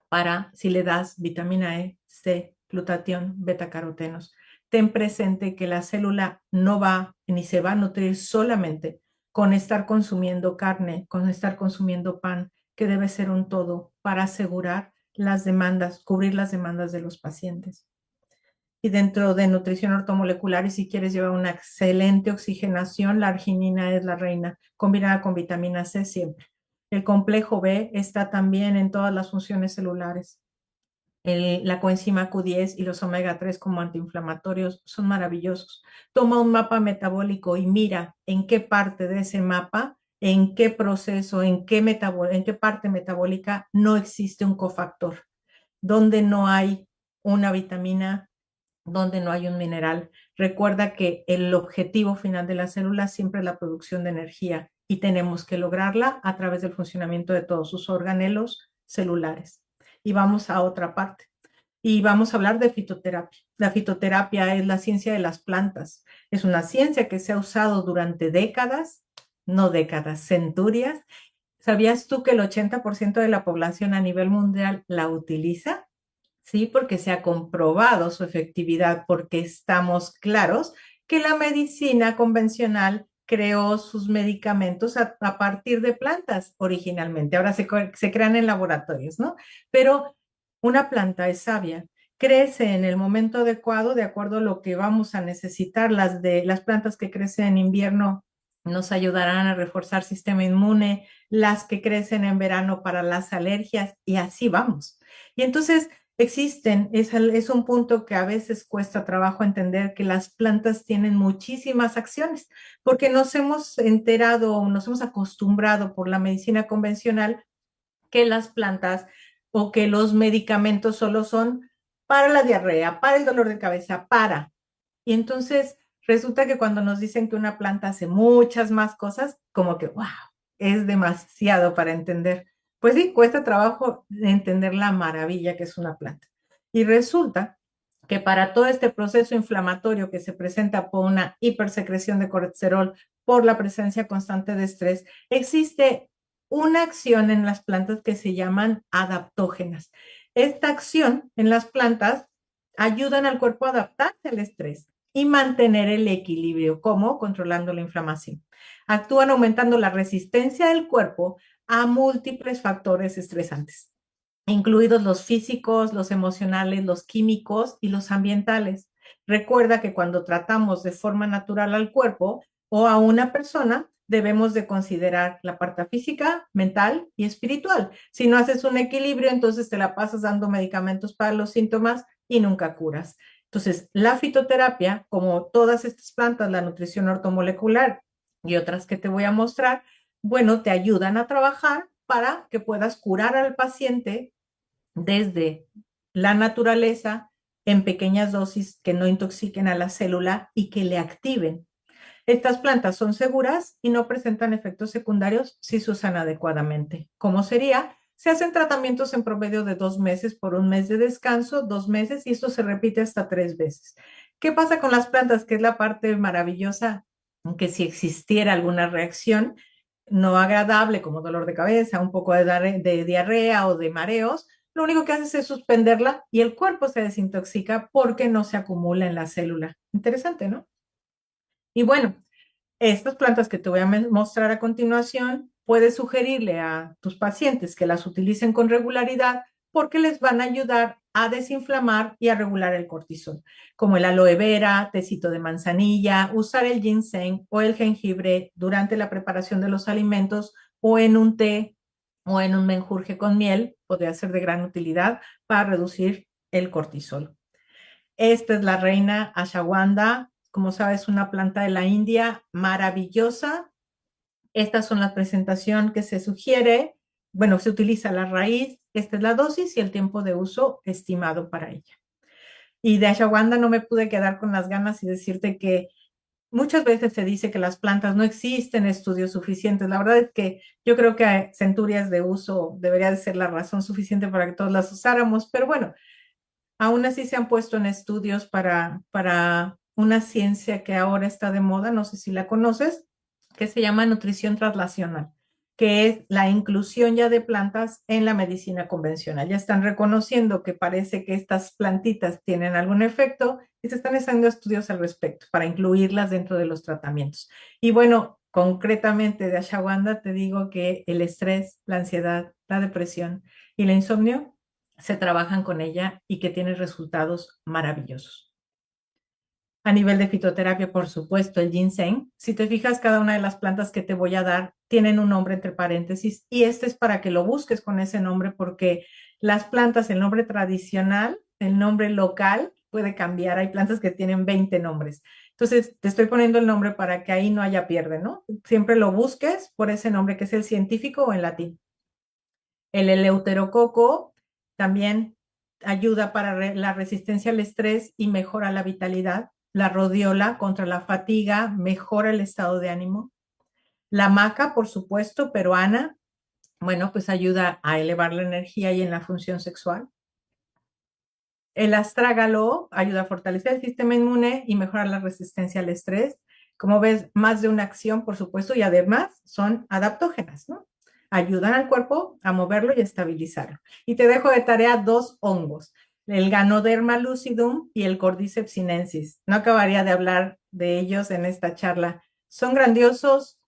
para si le das vitamina E, C, glutatión, betacarotenos. Ten presente que la célula no va ni se va a nutrir solamente con estar consumiendo carne, con estar consumiendo pan, que debe ser un todo para asegurar las demandas, cubrir las demandas de los pacientes. Y dentro de nutrición ortomolecular, y si quieres llevar una excelente oxigenación, la arginina es la reina, combinada con vitamina C siempre. El complejo B está también en todas las funciones celulares. La coenzima Q10 y los omega 3 como antiinflamatorios son maravillosos. Toma un mapa metabólico y mira en qué parte de ese mapa, en qué proceso, en qué parte metabólica no existe un cofactor, donde no hay una vitamina, donde no hay un mineral. Recuerda que el objetivo final de la célula siempre es la producción de energía y tenemos que lograrla a través del funcionamiento de todos sus organelos celulares. Y vamos a otra parte. Y vamos a hablar de fitoterapia. La fitoterapia es la ciencia de las plantas. Es una ciencia que se ha usado durante décadas, no décadas, centurias. ¿Sabías tú que el 80% de la población a nivel mundial la utiliza? Sí, porque se ha comprobado su efectividad, porque estamos claros que la medicina convencional creó sus medicamentos a partir de plantas originalmente. Ahora se crean en laboratorios, ¿no? Pero una planta es sabia, crece en el momento adecuado, de acuerdo a lo que vamos a necesitar. Las plantas que crecen en invierno nos ayudarán a reforzar sistema inmune, las que crecen en verano para las alergias, y así vamos. Y entonces existen, es un punto que a veces cuesta trabajo entender, que las plantas tienen muchísimas acciones, porque nos hemos enterado, nos hemos acostumbrado por la medicina convencional que las plantas o que los medicamentos solo son para la diarrea, para el dolor de cabeza, para. Y entonces resulta que cuando nos dicen que una planta hace muchas más cosas, como que, wow, es demasiado para entender. Pues sí, cuesta trabajo entender la maravilla que es una planta. Y resulta que para todo este proceso inflamatorio que se presenta por una hipersecreción de colesterol, por la presencia constante de estrés, existe una acción en las plantas que se llaman adaptógenas. Esta acción en las plantas ayudan al cuerpo a adaptarse al estrés y mantener el equilibrio, como controlando la inflamación. Actúan aumentando la resistencia del cuerpo a múltiples factores estresantes, incluidos los físicos, los emocionales, los químicos y los ambientales. Recuerda que cuando tratamos de forma natural al cuerpo o a una persona, debemos de considerar la parte física, mental y espiritual. Si no haces un equilibrio, entonces te la pasas dando medicamentos para los síntomas y nunca curas. Entonces, la fitoterapia, como todas estas plantas, la nutrición ortomolecular y otras que te voy a mostrar, bueno, te ayudan a trabajar para que puedas curar al paciente desde la naturaleza en pequeñas dosis que no intoxiquen a la célula y que le activen. Estas plantas son seguras y no presentan efectos secundarios si se usan adecuadamente. ¿Cómo sería? Se hacen tratamientos en promedio de 2 meses por un mes de descanso, 2 meses, y esto se repite hasta 3 veces. ¿Qué pasa con las plantas? Que es la parte maravillosa, que si existiera alguna reacción no agradable, como dolor de cabeza, un poco de diarrea o de mareos, lo único que haces es suspenderla y el cuerpo se desintoxica porque no se acumula en la célula. Interesante, ¿no? Y bueno, estas plantas que te voy a mostrar a continuación, puedes sugerirle a tus pacientes que las utilicen con regularidad porque les van a ayudar a desinflamar y a regular el cortisol, como el aloe vera, tecito de manzanilla, usar el ginseng o el jengibre durante la preparación de los alimentos o en un té o en un menjurje con miel, podría ser de gran utilidad para reducir el cortisol. Esta es la reina ashwagandha, como sabes, una planta de la India maravillosa. Estas son la presentación que se sugiere. Bueno, se utiliza la raíz, esta es la dosis y el tiempo de uso estimado para ella. Y de ashwagandha no me pude quedar con las ganas y decirte que muchas veces se dice que las plantas no existen estudios suficientes. La verdad es que yo creo que centurias de uso debería de ser la razón suficiente para que todos las usáramos, pero bueno, aún así se han puesto en estudios para una ciencia que ahora está de moda, no sé si la conoces, que se llama nutrición translacional, que es la inclusión ya de plantas en la medicina convencional. Ya están reconociendo que parece que estas plantitas tienen algún efecto y se están haciendo estudios al respecto para incluirlas dentro de los tratamientos. Y bueno, concretamente de ashwagandha te digo que el estrés, la ansiedad, la depresión y el insomnio se trabajan con ella y que tiene resultados maravillosos. A nivel de fitoterapia, por supuesto, el ginseng. Si te fijas, cada una de las plantas que te voy a dar tienen un nombre entre paréntesis y este es para que lo busques con ese nombre porque las plantas, el nombre tradicional, el nombre local puede cambiar. Hay plantas que tienen 20 nombres. Entonces, te estoy poniendo el nombre para que ahí no haya pierde, ¿no? Siempre lo busques por ese nombre que es el científico o en latín. El eleuterococo también ayuda para la resistencia al estrés y mejora la vitalidad. La rodiola contra la fatiga mejora el estado de ánimo. La maca, por supuesto, peruana, bueno, pues ayuda a elevar la energía y en la función sexual. El astrágalo ayuda a fortalecer el sistema inmune y mejorar la resistencia al estrés. Como ves, más de una acción, por supuesto, y además son adaptógenas, ¿no? Ayudan al cuerpo a moverlo y estabilizarlo. Y te dejo de tarea dos hongos, el Ganoderma lucidum y el Cordyceps sinensis. No acabaría de hablar de ellos en esta charla. Son grandiosos,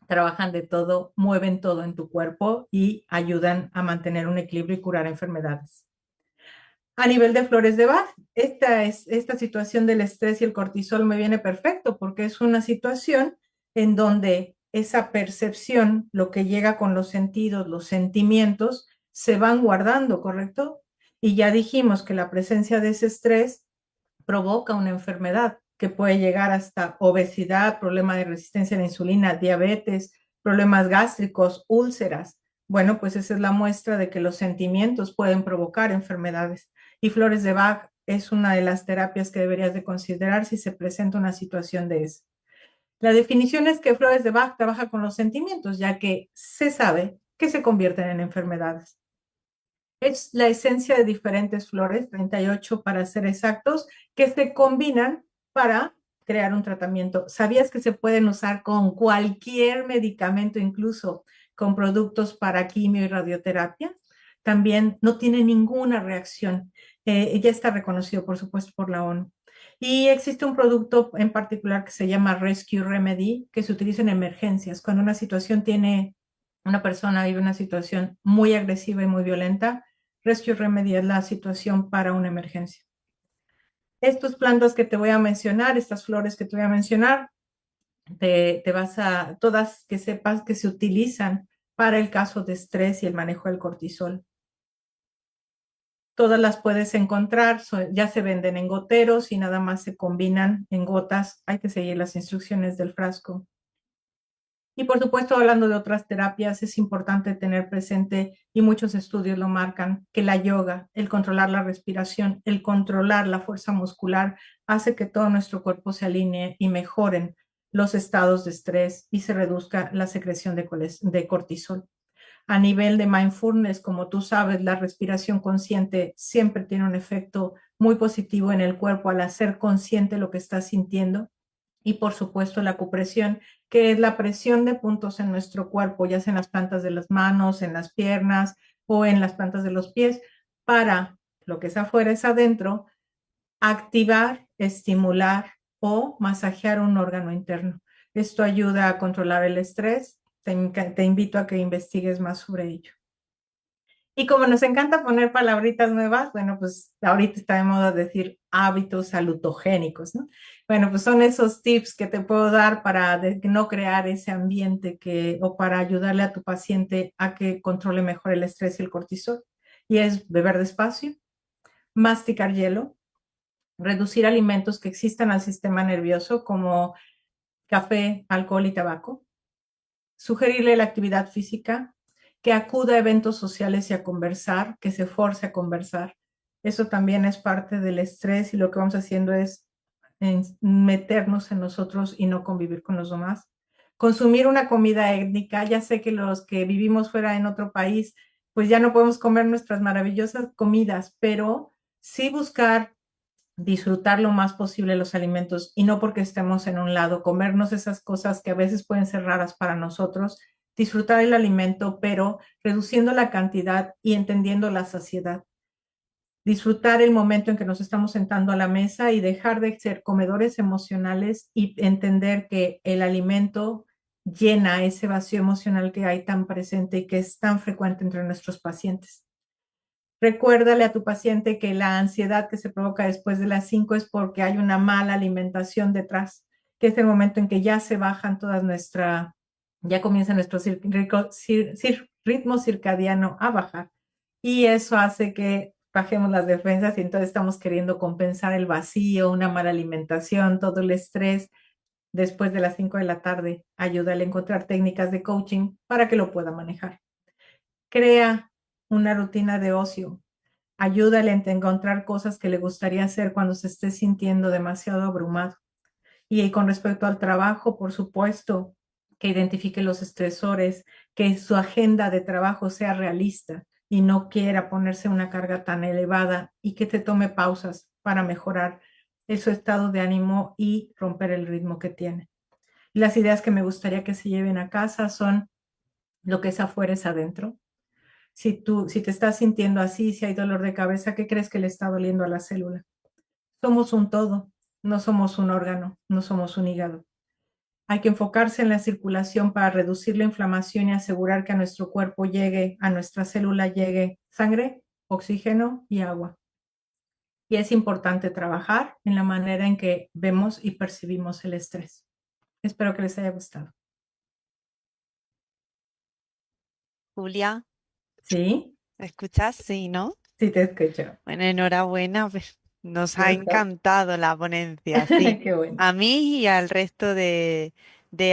trabajan de todo, mueven todo en tu cuerpo y ayudan a mantener un equilibrio y curar enfermedades. A nivel de flores de Bach, esta situación del estrés y el cortisol me viene perfecto porque es una situación en donde esa percepción, lo que llega con los sentidos, los sentimientos, se van guardando, ¿correcto? Y ya dijimos que la presencia de ese estrés provoca una enfermedad que puede llegar hasta obesidad, problema de resistencia a la insulina, diabetes, problemas gástricos, úlceras. Bueno, pues esa es la muestra de que los sentimientos pueden provocar enfermedades. Y flores de Bach es una de las terapias que deberías de considerar si se presenta una situación de eso. La definición es que flores de Bach trabaja con los sentimientos, ya que se sabe que se convierten en enfermedades. Es la esencia de diferentes flores, 38 para ser exactos, que se combinan para crear un tratamiento. ¿Sabías que se pueden usar con cualquier medicamento, incluso con productos para quimio y radioterapia? También no tiene ninguna reacción. Ya está reconocido, por supuesto, por la ONU. Y existe un producto en particular que se llama Rescue Remedy, que se utiliza en emergencias. Cuando una persona vive una situación muy agresiva y muy violenta, Rescue Remedy es la situación para una emergencia. Estas plantas que te voy a mencionar, estas flores que te voy a mencionar, todas que sepas que se utilizan para el caso de estrés y el manejo del cortisol. Todas las puedes encontrar, ya se venden en goteros y nada más se combinan en gotas. Hay que seguir las instrucciones del frasco. Y por supuesto, hablando de otras terapias, es importante tener presente, y muchos estudios lo marcan, que la yoga, el controlar la respiración, el controlar la fuerza muscular, hace que todo nuestro cuerpo se alinee y mejoren los estados de estrés y se reduzca la secreción de cortisol. A nivel de mindfulness, como tú sabes, la respiración consciente siempre tiene un efecto muy positivo en el cuerpo al hacer consciente lo que estás sintiendo. Y por supuesto la acupresión, que es la presión de puntos en nuestro cuerpo, ya sea en las plantas de las manos, en las piernas o en las plantas de los pies, para lo que es afuera es adentro, activar, estimular o masajear un órgano interno. Esto ayuda a controlar el estrés. Te invito a que investigues más sobre ello. Y como nos encanta poner palabritas nuevas, bueno, pues ahorita está de moda decir hábitos salutogénicos, ¿no? Bueno, pues son esos tips que te puedo dar para no crear ese ambiente o para ayudarle a tu paciente a que controle mejor el estrés y el cortisol. Y es beber despacio, masticar hielo, reducir alimentos que existan al sistema nervioso como café, alcohol y tabaco, sugerirle la actividad física, que acuda a eventos sociales y a conversar, que se force a conversar. Eso también es parte del estrés y lo que vamos haciendo es meternos en nosotros y no convivir con los demás. Consumir una comida étnica, ya sé que los que vivimos fuera en otro país, pues ya no podemos comer nuestras maravillosas comidas, pero sí buscar disfrutar lo más posible los alimentos y no porque estemos en un lado, comernos esas cosas que a veces pueden ser raras para nosotros, disfrutar el alimento, pero reduciendo la cantidad y entendiendo la saciedad. Disfrutar el momento en que nos estamos sentando a la mesa y dejar de ser comedores emocionales y entender que el alimento llena ese vacío emocional que hay tan presente y que es tan frecuente entre nuestros pacientes. Recuérdale a tu paciente que la ansiedad que se provoca después de las 5 es porque hay una mala alimentación detrás, que es el momento en que ya se bajan ya comienza nuestro ritmo circadiano a bajar. Y eso hace que bajemos las defensas y entonces estamos queriendo compensar el vacío, una mala alimentación, todo el estrés después de las 5 de la tarde. Ayúdale a encontrar técnicas de coaching para que lo pueda manejar. Crea una rutina de ocio. Ayúdale a encontrar cosas que le gustaría hacer cuando se esté sintiendo demasiado abrumado. Y con respecto al trabajo, por supuesto, que identifique los estresores, que su agenda de trabajo sea realista y no quiera ponerse una carga tan elevada y que te tome pausas para mejorar su estado de ánimo y romper el ritmo que tiene. Las ideas que me gustaría que se lleven a casa son lo que es afuera es adentro. Si te estás sintiendo así, si hay dolor de cabeza, ¿qué crees que le está doliendo a la célula? Somos un todo, no somos un órgano, no somos un hígado. Hay que enfocarse en la circulación para reducir la inflamación y asegurar que a nuestro cuerpo llegue, a nuestra célula llegue sangre, oxígeno y agua. Y es importante trabajar en la manera en que vemos y percibimos el estrés. Espero que les haya gustado. Julia, ¿Sí? ¿me escuchas? Sí, ¿no? Sí, te escucho. Bueno, enhorabuena, nos ¿Te ha gustó? encantado la ponencia, sí. Qué bueno. A mí y al resto de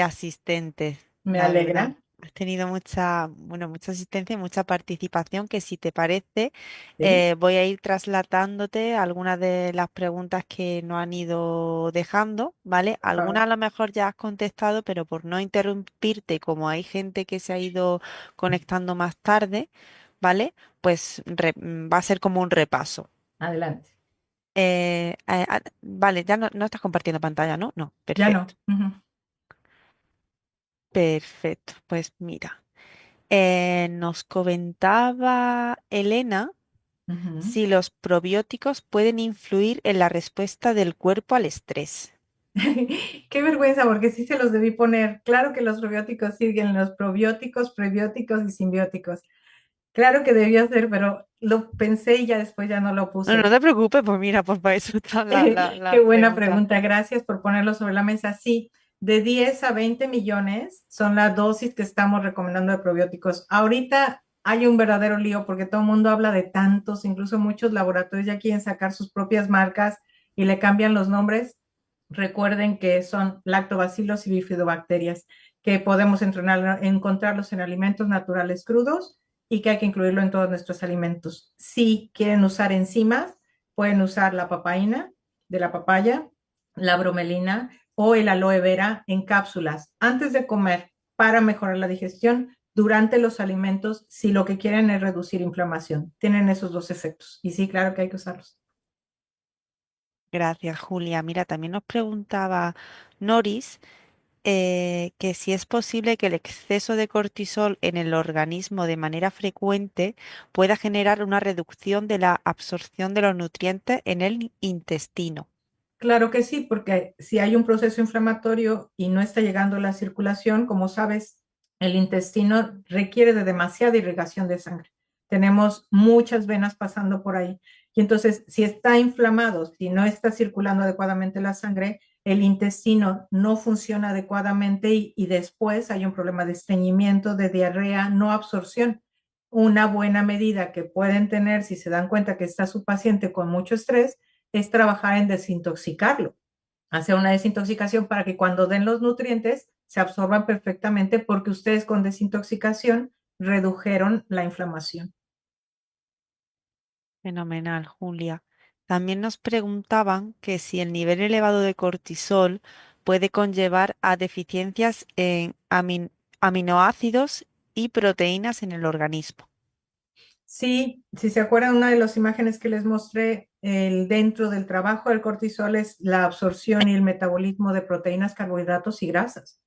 asistentes, Me la verdad. alegra. Has tenido mucha asistencia y mucha participación que si te parece, Sí, voy a ir trasladándote algunas de las preguntas que nos han ido dejando, ¿vale? por Algunas favor. a lo mejor ya has contestado, pero por no interrumpirte, como hay gente que se ha ido conectando más tarde, ¿vale? Pues va a ser como un repaso. Adelante. Vale, ya no estás compartiendo pantalla, ¿no? No, Ya no. perfecto. Ujú, Perfecto. Pues mira, nos comentaba Elena ujú. si los probióticos pueden influir en la respuesta del cuerpo al estrés. Qué vergüenza, porque sí se los debí poner. Claro que los probióticos siguen los probióticos, prebióticos y simbióticos. Claro que debía ser, pero lo pensé y ya después ya no lo No, no puse. te preocupes, pues mira, pues para eso está Qué la buena pregunta. pregunta. Gracias por ponerlo sobre la mesa. Sí, de 10 a 20 millones son la dosis que estamos recomendando de probióticos. Ahorita hay un verdadero lío porque todo el mundo habla de tantos, incluso muchos laboratorios ya quieren sacar sus propias marcas y le cambian los nombres. Recuerden que son lactobacilos y bifidobacterias, que podemos encontrarlos en alimentos naturales crudos y que hay que incluirlo en todos nuestros alimentos. Si quieren usar enzimas, pueden usar la papaína de la papaya, la bromelina o el aloe vera en cápsulas antes de comer para mejorar la digestión durante los alimentos si lo que quieren es reducir inflamación. Tienen esos dos efectos. Y sí, claro que hay que usarlos. Gracias, Julia. Mira, también nos preguntaba Noris que si es posible que el exceso de cortisol en el organismo de manera frecuente pueda generar una reducción de la absorción de los nutrientes en el intestino. Claro que sí, porque si hay un proceso inflamatorio y no está llegando la circulación, como sabes, el intestino requiere de demasiada irrigación de sangre. Tenemos muchas venas pasando por ahí. Y entonces, si está inflamado, si no está circulando adecuadamente la sangre, el intestino no funciona adecuadamente y después hay un problema de estreñimiento, de diarrea, no absorción. Una buena medida que pueden tener si se dan cuenta que está su paciente con mucho estrés es trabajar en desintoxicarlo, hacer una desintoxicación para que cuando den los nutrientes se absorban perfectamente porque ustedes con desintoxicación redujeron la inflamación. Fenomenal, Julia. También nos preguntaban que si el nivel elevado de cortisol puede conllevar a deficiencias en aminoácidos y proteínas en el organismo. Sí, si se acuerdan, una de las imágenes que les mostré, dentro del trabajo del cortisol es la absorción y el metabolismo de proteínas, carbohidratos y grasas.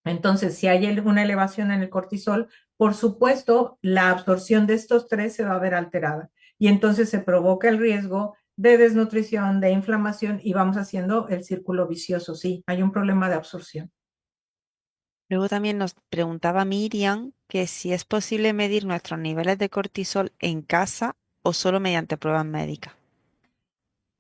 Entonces, si hay una elevación en el cortisol, por supuesto, la absorción de estos tres se va a ver alterada y entonces se provoca el riesgo de desnutrición, de inflamación y vamos haciendo el círculo vicioso. Sí, hay un problema de absorción. Luego también nos preguntaba Miriam que si es posible medir nuestros niveles de cortisol en casa o solo mediante pruebas médicas.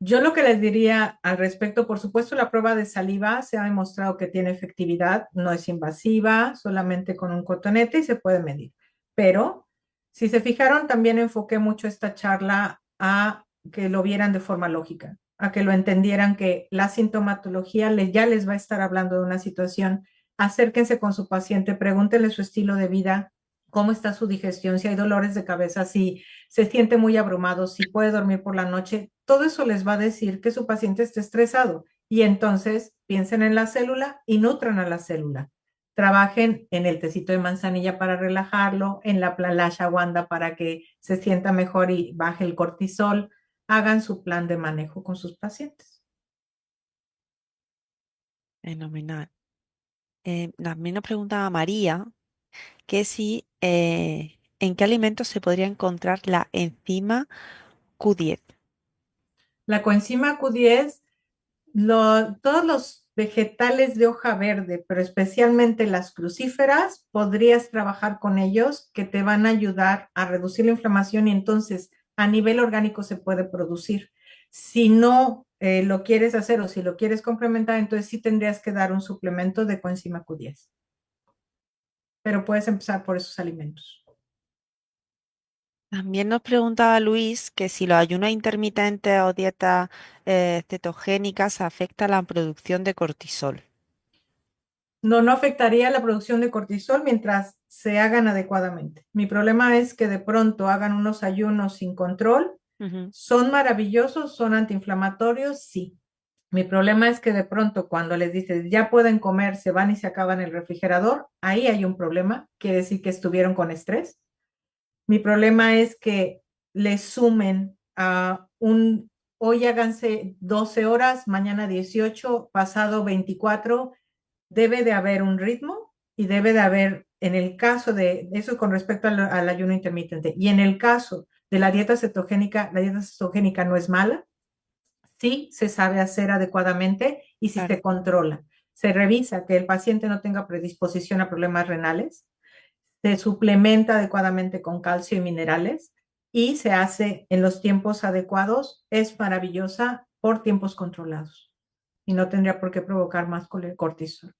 Yo lo que les diría al respecto, por supuesto, la prueba de saliva se ha demostrado que tiene efectividad, no es invasiva, solamente con un cotonete y se puede medir. Pero si se fijaron, también enfoqué mucho esta charla a que lo vieran de forma lógica, a que lo entendieran que la sintomatología ya les va a estar hablando de una situación. Acérquense con su paciente, pregúntenle su estilo de vida, cómo está su digestión, si hay dolores de cabeza, si se siente muy abrumado, si puede dormir por la noche, todo eso les va a decir que su paciente está estresado. Y entonces piensen en la célula y nutran a la célula. Trabajen en el tecito de manzanilla para relajarlo, en la ashwagandha para que se sienta mejor y baje el cortisol. Hagan su plan de manejo con sus pacientes. Fenomenal. También nos preguntaba María que si en qué alimentos se podría encontrar la enzima Q10. La coenzima Q10, todos los vegetales de hoja verde, pero especialmente las crucíferas, podrías trabajar con ellos que te van a ayudar a reducir la inflamación y entonces a nivel orgánico se puede producir. Si no lo quieres hacer o si lo quieres complementar, entonces sí tendrías que dar un suplemento de coenzima Q10, pero puedes empezar por esos alimentos. También nos preguntaba Luis que si los ayunos intermitentes o dietas cetogénicas afectan la producción de cortisol. No afectaría la producción de cortisol mientras se hagan adecuadamente. Mi problema es que de pronto hagan unos ayunos sin control. Ujú. ¿Son maravillosos? ¿Son antiinflamatorios? Sí. Mi problema es que de pronto cuando les dices ya pueden comer, se van y se acaban el refrigerador, ahí hay un problema, quiere decir que estuvieron con estrés. Mi problema es que les sumen a hoy háganse 12 horas, mañana 18, pasado 24. Debe de haber un ritmo y debe de haber, en el caso de eso con respecto al ayuno intermitente, y en el caso de la dieta cetogénica no es mala, sí se sabe hacer adecuadamente y si Claro. se controla. Se revisa que el paciente no tenga predisposición a problemas renales, se suplementa adecuadamente con calcio y minerales y se hace en los tiempos adecuados. Es maravillosa por tiempos controlados y no tendría por qué provocar más cortisol.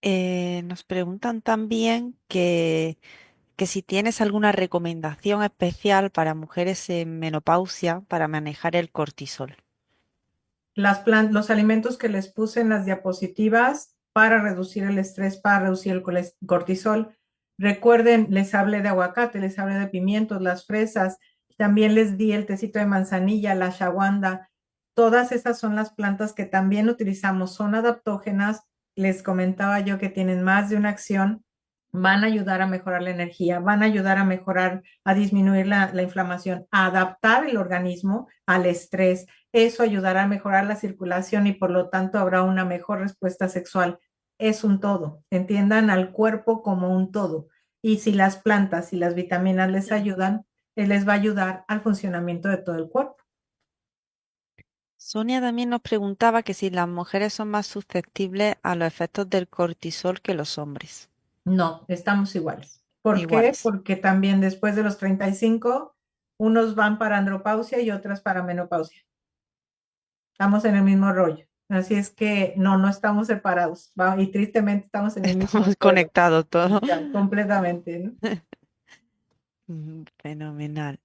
Nos preguntan también que si tienes alguna recomendación especial para mujeres en menopausia para manejar el cortisol. Los alimentos que les puse en las diapositivas para reducir el estrés, para reducir el cortisol. Recuerden, les hablé de aguacate, les hablé de pimientos, las fresas, también les di el tecito de manzanilla, la ashwagandha. Todas esas son las plantas que también utilizamos, son adaptógenas. Les comentaba yo que tienen más de una acción, van a ayudar a mejorar la energía, van a ayudar a mejorar, a disminuir la inflamación, a adaptar el organismo al estrés. Eso ayudará a mejorar la circulación y por lo tanto habrá una mejor respuesta sexual. Es un todo. Entiendan al cuerpo como un todo. Y si las plantas y las vitaminas les ayudan, les va a ayudar al funcionamiento de todo el cuerpo. Sonia también nos preguntaba que si las mujeres son más susceptibles a los efectos del cortisol que los hombres. No, estamos iguales. ¿Por qué? Iguales. Porque también después de los 35, unos van para andropausia y otras para menopausia. Estamos en el mismo rollo. Así es que no estamos separados. Y tristemente estamos en el mismo Estamos suelo. conectados todos. Ya, completamente, ¿no? Fenomenal.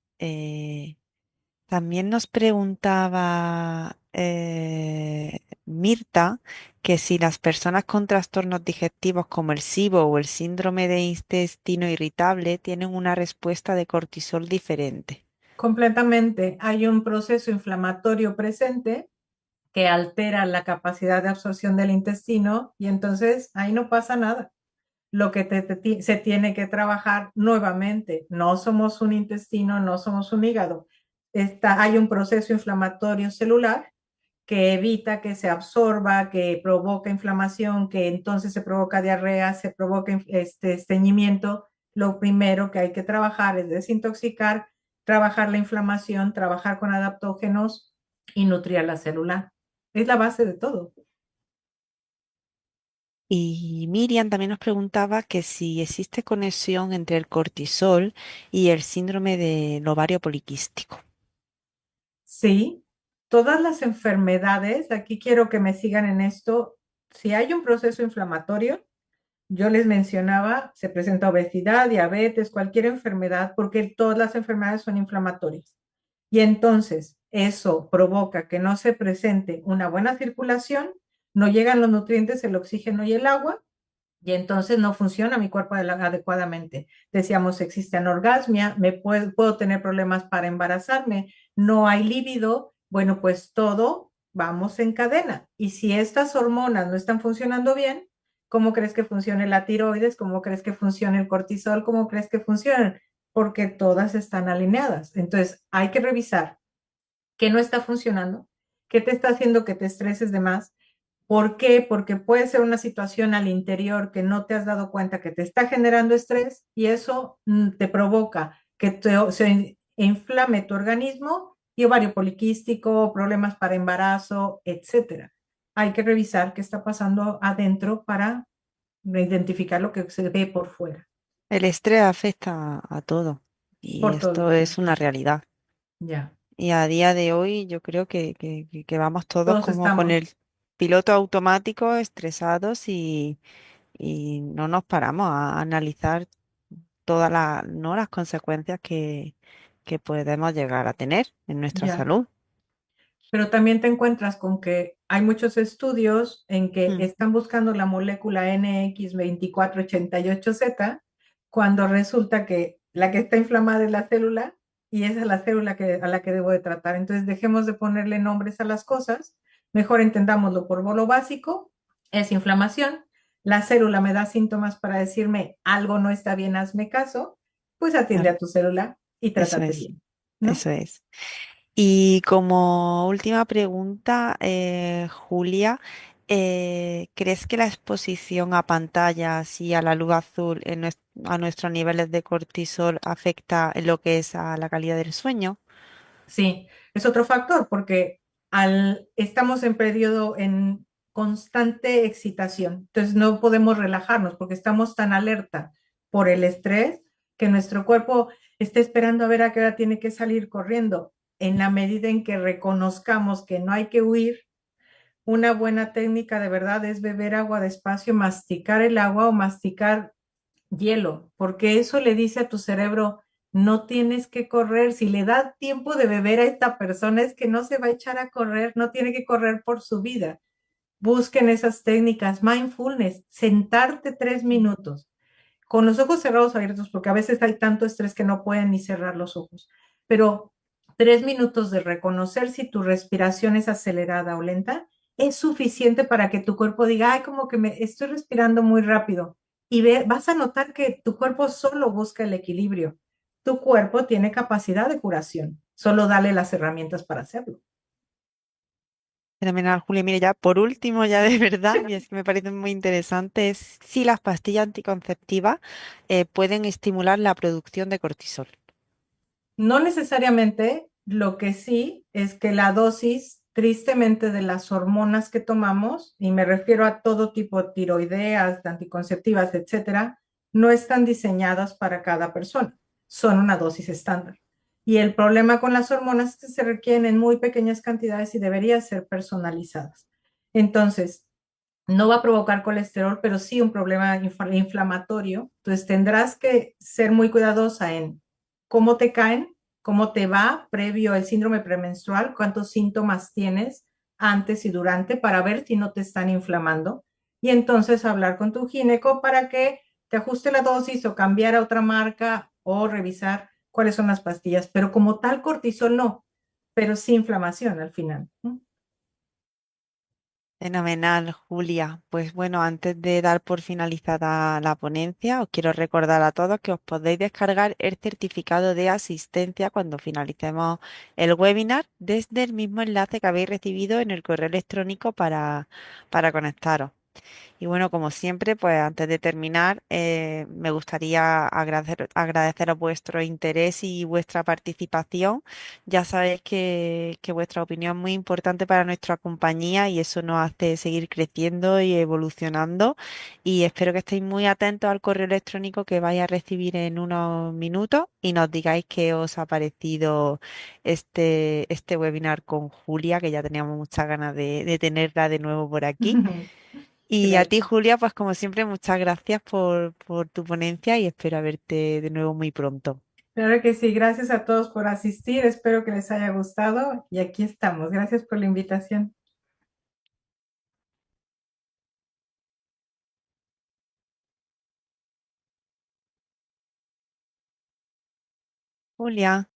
También nos preguntaba Mirta que si las personas con trastornos digestivos como el SIBO o el síndrome de intestino irritable tienen una respuesta de cortisol diferente. Completamente. Hay un proceso inflamatorio presente que altera la capacidad de absorción del intestino y entonces ahí no pasa nada. Lo que se tiene que trabajar nuevamente. No somos un intestino, no somos un hígado. Hay un proceso inflamatorio celular que evita que se absorba, que provoca inflamación, que entonces se provoca diarrea, se provoca estreñimiento. Lo primero que hay que trabajar es desintoxicar, trabajar la inflamación, trabajar con adaptógenos y nutrir la célula. Es la base de todo. Y Miriam también nos preguntaba que si existe conexión entre el cortisol y el síndrome del ovario poliquístico. Sí, todas las enfermedades, aquí quiero que me sigan en esto, si hay un proceso inflamatorio, yo les mencionaba, se presenta obesidad, diabetes, cualquier enfermedad, porque todas las enfermedades son inflamatorias. Y entonces eso provoca que no se presente una buena circulación, no llegan los nutrientes, el oxígeno y el agua, y entonces no funciona mi cuerpo adecuadamente. Decíamos, existe anorgasmia, puedo tener problemas para embarazarme, no hay líbido, bueno, pues todo vamos en cadena. Y si estas hormonas no están funcionando bien, ¿cómo crees que funcione la tiroides? ¿Cómo crees que funcione el cortisol? ¿Cómo crees que funcionan? Porque todas están alineadas. Entonces, hay que revisar qué no está funcionando, qué te está haciendo que te estreses de más. ¿Por qué? Porque puede ser una situación al interior que no te has dado cuenta que te está generando estrés y eso te provoca que se inflame tu organismo y ovario poliquístico, problemas para embarazo, etcétera. Hay que revisar qué está pasando adentro para identificar lo que se ve por fuera, El estrés afecta a todo y por todo. esto es una realidad. Ya, Y a día de hoy yo creo que vamos todos todos como con estamos, el piloto automático estresados y no nos paramos a analizar todas las, ¿no? las consecuencias que podemos llegar a tener en nuestra ya. salud. Pero también te encuentras con que hay muchos estudios en que Mm. están buscando la molécula NX2488Z cuando resulta que la que está inflamada es la célula y esa es la célula a la que debo de tratar. Entonces dejemos de ponerle nombres a las cosas, mejor entendámoslo por lo básico, es inflamación. La célula me da síntomas para decirme algo no está bien, hazme caso, pues atiende Claro, a tu célula y eso trátate es, bien, ¿no? eso es. Y como última pregunta, Julia, ¿crees que la exposición a pantallas y a la luz azul a nuestros niveles de cortisol afecta en lo que es a la calidad del sueño? Sí, es otro factor porque estamos en periodo en constante excitación, entonces no podemos relajarnos porque estamos tan alerta por el estrés que nuestro cuerpo está esperando a ver a qué hora tiene que salir corriendo. En la medida en que reconozcamos que no hay que huir, una buena técnica de verdad es beber agua despacio, masticar el agua o masticar hielo, porque eso le dice a tu cerebro, no tienes que correr. Si le da tiempo de beber a esta persona, es que no se va a echar a correr, no tiene que correr por su vida. Busquen esas técnicas, mindfulness, sentarte 3 minutos, con los ojos cerrados o abiertos, porque a veces hay tanto estrés que no pueden ni cerrar los ojos, pero 3 minutos de reconocer si tu respiración es acelerada o lenta es suficiente para que tu cuerpo diga, ay, como que me estoy respirando muy rápido. Y vas a notar que tu cuerpo solo busca el equilibrio. Tu cuerpo tiene capacidad de curación. Solo dale las herramientas para hacerlo. Fenomenal, Julia. Mire, ya por último, ya de verdad, y es que me parece muy interesante, es si las pastillas anticonceptivas pueden estimular la producción de cortisol. No necesariamente, lo que sí es que la dosis, tristemente, de las hormonas que tomamos, y me refiero a todo tipo de tiroideas, de anticonceptivas, etcétera, no están diseñadas para cada persona. Son una dosis estándar. Y el problema con las hormonas es que se requieren en muy pequeñas cantidades y deberían ser personalizadas. Entonces, no va a provocar colesterol, pero sí un problema inflamatorio. Entonces, tendrás que ser muy cuidadosa en cómo te caen, cómo te va previo al síndrome premenstrual, cuántos síntomas tienes antes y durante para ver si no te están inflamando. Y entonces hablar con tu gineco para que te ajuste la dosis o cambiar a otra marca o revisar cuáles son las pastillas. Pero como tal cortisol no, pero sí inflamación al final. Fenomenal, Julia. Pues bueno, antes de dar por finalizada la ponencia, os quiero recordar a todos que os podéis descargar el certificado de asistencia cuando finalicemos el webinar desde el mismo enlace que habéis recibido en el correo electrónico para conectaros. Y bueno, como siempre, pues antes de terminar, me gustaría agradeceros vuestro interés y vuestra participación. Ya sabéis que vuestra opinión es muy importante para nuestra compañía y eso nos hace seguir creciendo y evolucionando. Y espero que estéis muy atentos al correo electrónico que vais a recibir en unos minutos y nos digáis qué os ha parecido este webinar con Julia, que ya teníamos muchas ganas de tenerla de nuevo por aquí. Y a ti, Gracias. Julia, pues como siempre, muchas gracias por tu ponencia y espero verte de nuevo muy pronto. Claro que sí, gracias a todos por asistir, espero que les haya gustado y aquí estamos. Gracias por la invitación. Julia.